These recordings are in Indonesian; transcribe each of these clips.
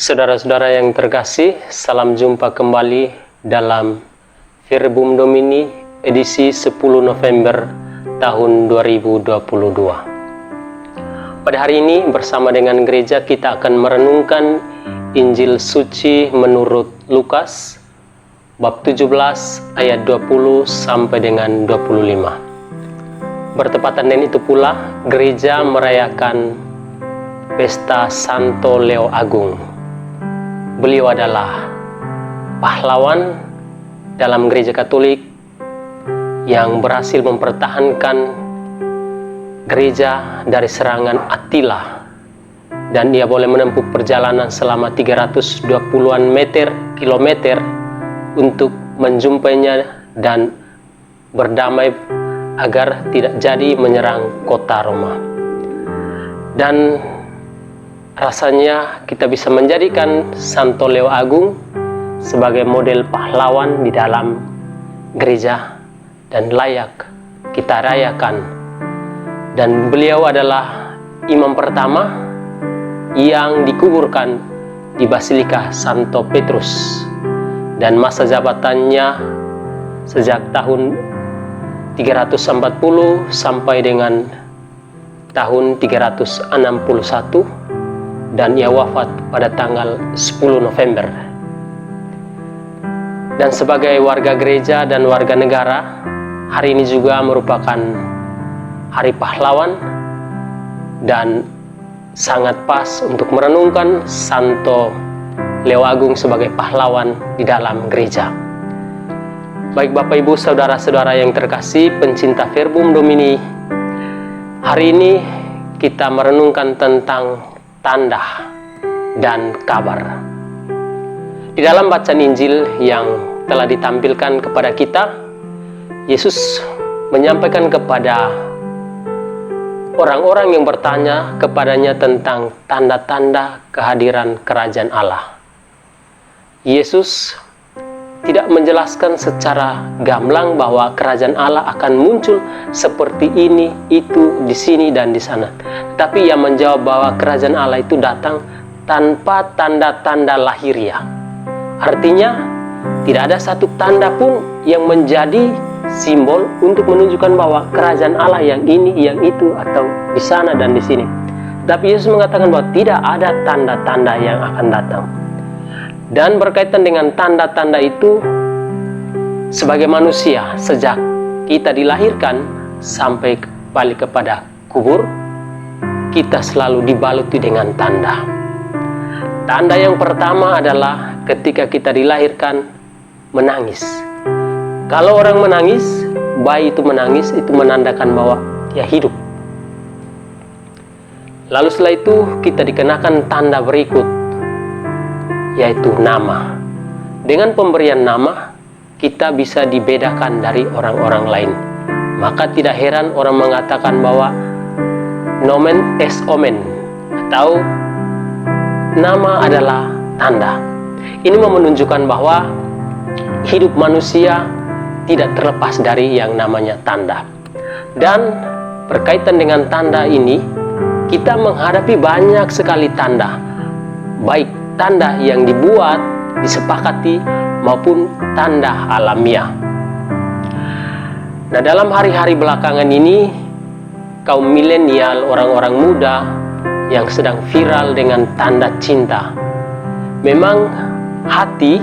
Saudara-saudara yang terkasih, salam jumpa kembali dalam Verbum Domini edisi 10 November tahun 2022. Pada hari ini bersama dengan gereja kita akan merenungkan Injil suci menurut Lukas bab 17 ayat 20 sampai dengan 25. Bertepatan dengan itu pula gereja merayakan pesta Santo Leo Agung. Beliau adalah pahlawan dalam gereja Katolik yang berhasil mempertahankan gereja dari serangan Attila, dan ia boleh menempuh perjalanan selama 320-an kilometer untuk menjumpainya dan berdamai agar tidak jadi menyerang kota Roma. Dan rasanya kita bisa menjadikan Santo Leo Agung sebagai model pahlawan di dalam gereja dan layak kita rayakan. Dan beliau adalah imam pertama yang dikuburkan di Basilika Santo Petrus, dan masa jabatannya sejak tahun 340 sampai dengan tahun 361, dan ia wafat pada tanggal 10 November. Dan sebagai warga gereja dan warga negara, hari ini juga merupakan hari pahlawan dan sangat pas untuk merenungkan Santo Leo Agung sebagai pahlawan di dalam gereja. Baik Bapak Ibu, saudara-saudara yang terkasih, pencinta Verbum Domini, hari ini kita merenungkan tentang tanda dan kabar. Di dalam bacaan Injil yang telah ditampilkan kepada kita, Yesus menyampaikan kepada orang-orang yang bertanya kepadanya tentang tanda-tanda kehadiran kerajaan Allah. Yesus tidak menjelaskan secara gamblang bahwa kerajaan Allah akan muncul seperti ini, itu, di sini, dan di sana. Tapi ia menjawab bahwa kerajaan Allah itu datang tanpa tanda-tanda lahiriah. Artinya, tidak ada satu tanda pun yang menjadi simbol untuk menunjukkan bahwa kerajaan Allah yang ini, yang itu, atau di sana dan di sini. Tapi Yesus mengatakan bahwa tidak ada tanda-tanda yang akan datang. Dan berkaitan dengan tanda-tanda itu, sebagai manusia, sejak kita dilahirkan sampai balik kepada kubur, kita selalu dibaluti dengan tanda. Tanda yang pertama adalah ketika kita dilahirkan, menangis. Kalau orang menangis, bayi itu menangis, itu menandakan bahwa dia hidup. Lalu setelah itu kita dikenakan tanda berikut, yaitu nama. Dengan pemberian nama, kita bisa dibedakan dari orang-orang lain. Maka tidak heran orang mengatakan bahwa nomen est omen, atau nama adalah tanda. Ini menunjukkan bahwa hidup manusia tidak terlepas dari yang namanya tanda. Dan berkaitan dengan tanda ini, kita menghadapi banyak sekali tanda, baik tanda yang dibuat, disepakati, maupun tanda alamiah. Nah, dalam hari-hari belakangan ini, kaum milenial, orang-orang muda yang sedang viral dengan tanda cinta. Memang hati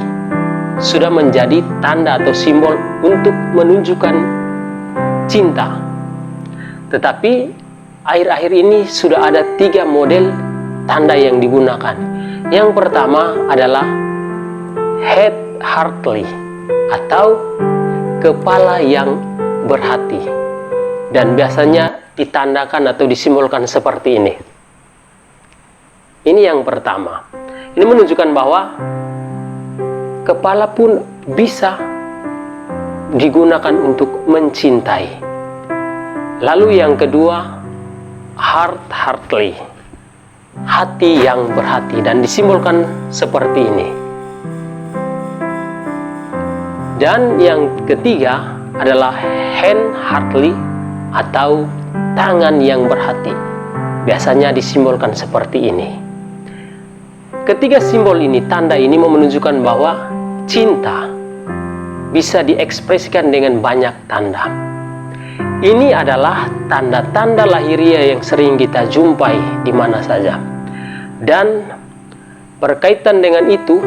sudah menjadi tanda atau simbol untuk menunjukkan cinta. Tetapi akhir-akhir ini sudah ada 3 model tanda yang digunakan. Yang pertama adalah head heartly, atau kepala yang berhati, dan biasanya ditandakan atau disimbolkan seperti ini. Ini yang pertama. Ini menunjukkan bahwa kepala pun bisa digunakan untuk mencintai. Lalu yang kedua, heartly, hati yang berhati, dan disimbolkan seperti ini. Dan yang ketiga adalah hand heartly, atau tangan yang berhati. Biasanya disimbolkan seperti ini. ketiga simbol ini, tanda ini mau menunjukkan bahwa cinta bisa diekspresikan dengan banyak tanda. Ini adalah tanda-tanda lahiriah yang sering kita jumpai di mana saja. Dan berkaitan dengan itu,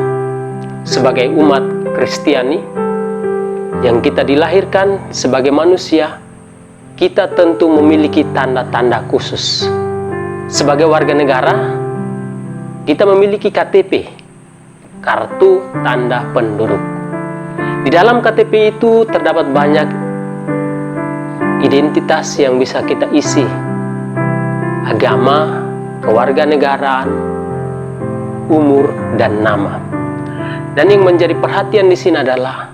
sebagai umat Kristiani yang kita dilahirkan sebagai manusia, kita tentu memiliki tanda-tanda khusus. Sebagai warga negara, kita memiliki KTP, kartu tanda penduduk. Di dalam KTP itu terdapat banyak identitas yang bisa kita isi. Agama, kewarganegaraan, umur, dan nama. Dan yang menjadi perhatian di sini adalah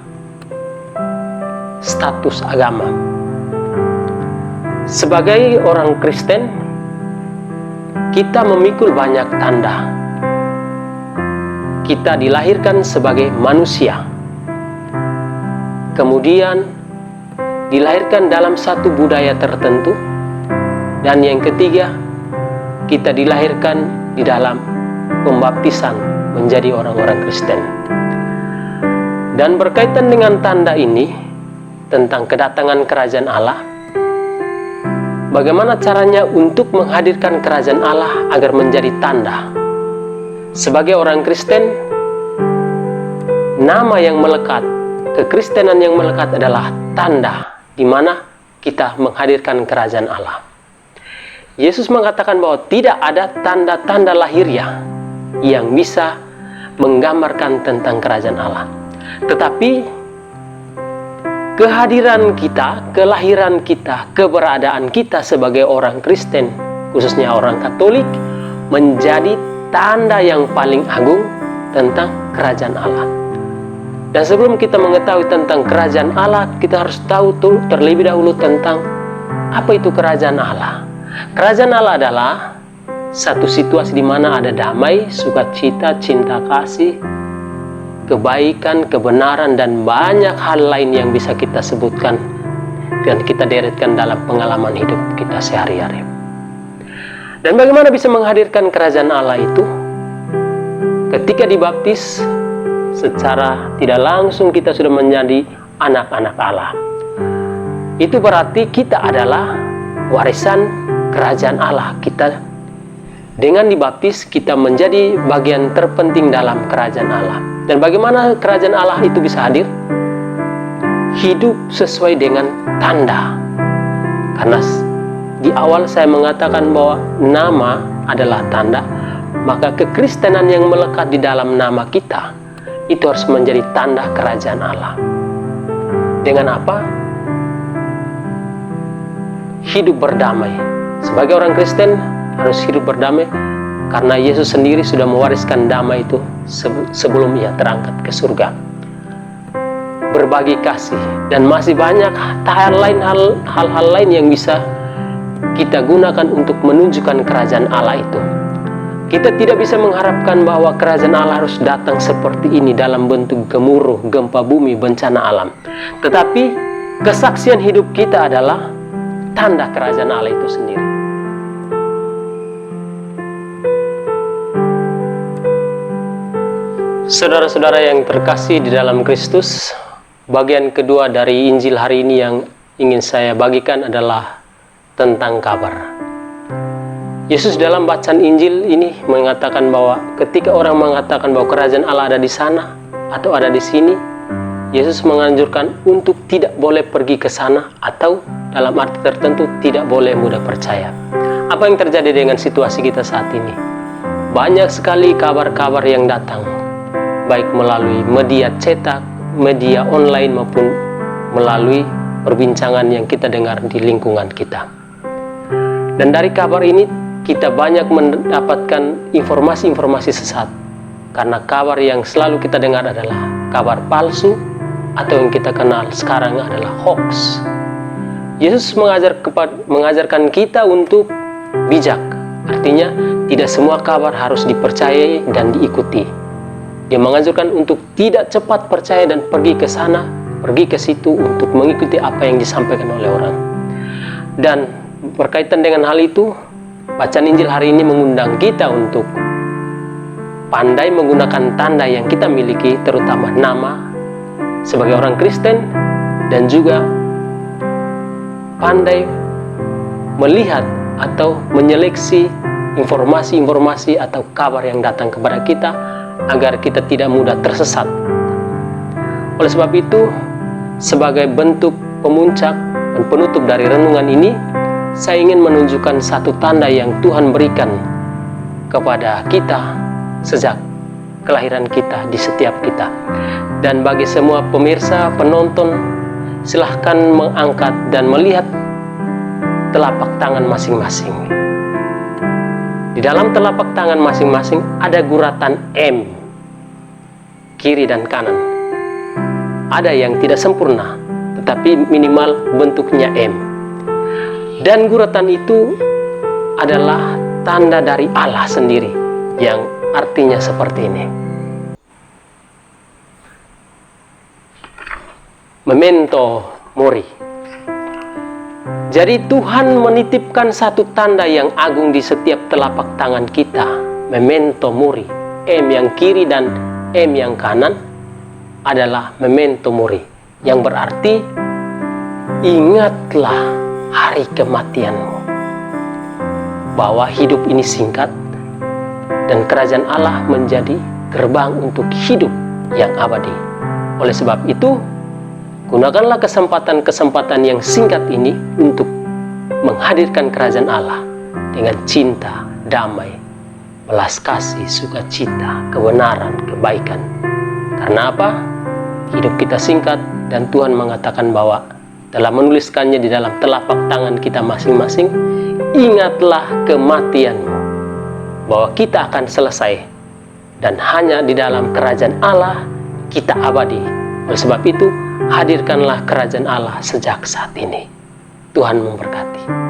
status agama. Sebagai orang Kristen, kita memikul banyak tanda. Kita dilahirkan sebagai manusia, kemudian dilahirkan dalam satu budaya tertentu, dan yang ketiga, kita dilahirkan di dalam pembaptisan menjadi orang-orang Kristen. Dan berkaitan dengan tanda ini tentang kedatangan kerajaan Allah, bagaimana caranya untuk menghadirkan kerajaan Allah agar menjadi tanda? Sebagai orang Kristen, nama yang melekat, kekristenan yang melekat adalah tanda di mana kita menghadirkan kerajaan Allah. Yesus mengatakan bahwa tidak ada tanda-tanda lahiriah yang bisa menggambarkan tentang kerajaan Allah. Tetapi kehadiran kita, kelahiran kita, keberadaan kita sebagai orang Kristen, khususnya orang Katolik, menjadi tanda yang paling agung tentang kerajaan Allah. Dan sebelum kita mengetahui tentang kerajaan Allah, kita harus tahu terlebih dahulu tentang apa itu kerajaan Allah. Kerajaan Allah adalah satu situasi di mana ada damai, sukacita, cinta kasih, kebaikan, kebenaran, dan banyak hal lain yang bisa kita sebutkan dan kita deretkan dalam pengalaman hidup kita sehari-hari. Dan bagaimana bisa menghadirkan kerajaan Allah itu? Ketika dibaptis, secara tidak langsung kita sudah menjadi anak-anak Allah. Itu berarti kita adalah warisan kerajaan Allah. Dengan dibaptis, kita menjadi bagian terpenting dalam kerajaan Allah. Dan bagaimana kerajaan Allah itu bisa hadir? Hidup sesuai dengan tanda. Karena di awal saya mengatakan bahwa nama adalah tanda, maka kekristenan yang melekat di dalam nama kita itu harus menjadi tanda kerajaan Allah. Dengan apa? Hidup berdamai. Sebagai orang Kristen harus hidup berdamai karena Yesus sendiri sudah mewariskan damai itu sebelum ia terangkat ke surga. Berbagi kasih, dan masih banyak hal-hal lain yang bisa kita gunakan untuk menunjukkan kerajaan Allah itu. Kita tidak bisa mengharapkan bahwa kerajaan Allah harus datang seperti ini dalam bentuk gemuruh, gempa bumi, bencana alam. Tetapi kesaksian hidup kita adalah tanda kerajaan Allah itu sendiri. Saudara-saudara yang terkasih di dalam Kristus, bagian kedua dari Injil hari ini yang ingin saya bagikan adalah tentang kabar. Yesus dalam bacaan Injil ini mengatakan bahwa ketika orang mengatakan bahwa kerajaan Allah ada di sana atau ada di sini, Yesus menganjurkan untuk tidak boleh pergi ke sana atau dalam arti tertentu tidak boleh mudah percaya. Apa yang terjadi dengan situasi kita saat ini? Banyak sekali kabar-kabar yang datang, baik melalui media cetak, media online maupun melalui perbincangan yang kita dengar di lingkungan kita. Dan dari kabar ini kita banyak mendapatkan informasi-informasi sesat. Karena kabar yang selalu kita dengar adalah kabar palsu atau yang kita kenal sekarang adalah hoax. Yesus mengajarkan kita untuk bijak. Artinya tidak semua kabar harus dipercayai dan diikuti. Dia mengajarkan untuk tidak cepat percaya dan pergi ke sana, pergi ke situ untuk mengikuti apa yang disampaikan oleh orang. Dan berkaitan dengan hal itu, bacaan Injil hari ini mengundang kita untuk pandai menggunakan tanda yang kita miliki, terutama nama sebagai orang Kristen, dan juga pandai melihat atau menyeleksi informasi-informasi atau kabar yang datang kepada kita agar kita tidak mudah tersesat. Oleh sebab itu, sebagai bentuk pemuncak dan penutup dari renungan ini, saya ingin menunjukkan satu tanda yang Tuhan berikan kepada kita sejak kelahiran kita, di setiap kita. Dan bagi semua pemirsa, penonton, silahkan mengangkat dan melihat telapak tangan masing-masing. Di dalam telapak tangan masing-masing ada guratan M, kiri dan kanan. Ada yang tidak sempurna, tetapi minimal bentuknya M. Dan guratan itu adalah tanda dari Allah sendiri, yang artinya seperti ini. Memento mori. Jadi Tuhan menitipkan satu tanda yang agung di setiap telapak tangan kita. Memento mori. M yang kiri dan M yang kanan adalah memento mori, yang berarti ingatlah hari kematianmu, bahwa hidup ini singkat dan kerajaan Allah menjadi gerbang untuk hidup yang abadi. Oleh sebab itu, gunakanlah kesempatan-kesempatan yang singkat ini untuk menghadirkan kerajaan Allah dengan cinta, damai, belas kasih, sukacita, kebenaran, kebaikan. Karena apa? Hidup kita singkat, dan Tuhan mengatakan bahwa telah menuliskannya di dalam telapak tangan kita masing-masing, ingatlah kematianmu, bahwa kita akan selesai dan hanya di dalam kerajaan Allah kita abadi. Oleh sebab itu, hadirkanlah kerajaan Allah sejak saat ini. Tuhan memberkati.